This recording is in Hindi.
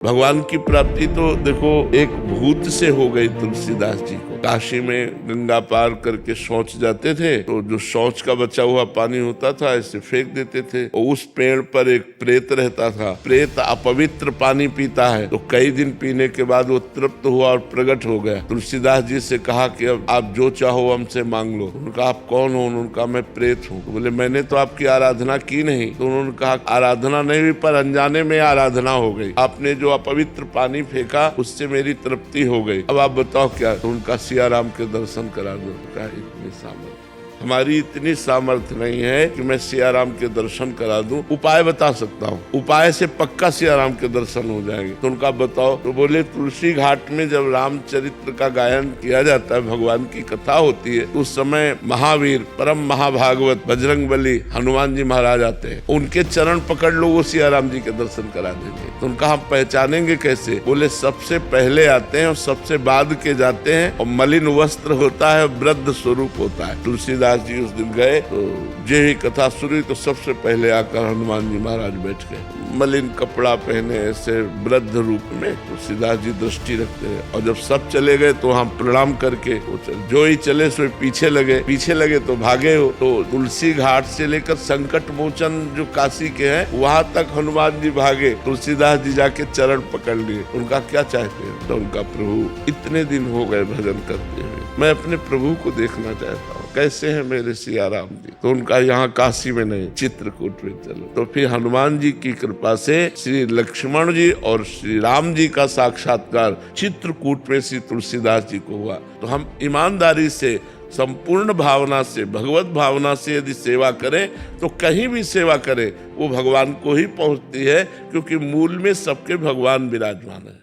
भगवान की प्राप्ति तो देखो एक भूत से हो गई तुलसीदास जी को। काशी में गंगा पार करके शौच जाते थे तो जो शौच का बचा हुआ पानी होता था ऐसे फेंक देते थे और उस पेड़ पर एक प्रेत रहता था। प्रेत अपवित्र पानी पीता है तो कई दिन पीने के बाद वो तृप्त हुआ और प्रकट हो गया। तुलसीदास जी से कहा कि अब आप जो चाहो हमसे मांग लो। उनका आप कौन हो? उन्होंने कहा मैं प्रेत हूँ। तो बोले मैंने तो आपकी आराधना की नहीं। तो उन्होंने कहा आराधना नहीं हुई पर अनजाने में आराधना हो गई। आपने जो अपवित्र पानी फेंका उससे मेरी तृप्ति हो गई। अब आप बताओ क्या? तो उनका सिया राम के दर्शन करा दो। क्या इतनी सामर्थ्य? हमारी इतनी सामर्थ्य नहीं है कि मैं सिया राम के दर्शन करा दूं। उपाय बता सकता हूँ, उपाय से पक्का सिया राम के दर्शन हो जाएंगे। तो उनका बताओ। तो बोले तुलसी घाट में जब रामचरित्र का गायन किया जाता है, भगवान की कथा होती है, उस समय महावीर परम महाभागवत बजरंगबली हनुमान जी महाराज आते हैं। उनके चरण पकड़ लो, वो सिया राम जी के दर्शन करा देंगे। तो उनका हम पहचानेंगे कैसे? बोले सबसे पहले आते हैं और सबसे बाद के जाते हैं और मलिन वस्त्र होता है, वृद्ध स्वरूप होता है। तुलसीदास जी उस दिन गए तो जे ही कथा शुरू तो सबसे पहले आकर हनुमान जी महाराज बैठ गए। मलिन कपड़ा पहने ऐसे वृद्ध रूप में तुलसीदास जी दृष्टि रखते हैं। और जब सब चले गए तो हम प्रणाम करके वो चले, जो ही चले सो पीछे लगे तो भागे हो। तो तुलसी घाट से लेकर संकट मोचन जो काशी के हैं वहां तक हनुमान जी भागे। तुलसीदास जी जाके चरण पकड़ लिए। उनका क्या चाहते हैं? तो उनका प्रभु इतने दिन हो गए भजन करते हुए, मैं अपने प्रभु को देखना चाहता हूँ, कैसे है मेरे सिया राम जी। तो उनका यहाँ काशी में नहीं, चित्रकूट में चलो। तो फिर हनुमान जी की कृपा से श्री लक्ष्मण जी और श्री राम जी का साक्षात्कार चित्रकूट में श्री तुलसीदास जी को हुआ। तो हम ईमानदारी से संपूर्ण भावना से भगवत भावना से यदि सेवा करें तो कहीं भी सेवा करें वो भगवान को ही पहुंचती है, क्योंकि मूल में सबके भगवान विराजमान है।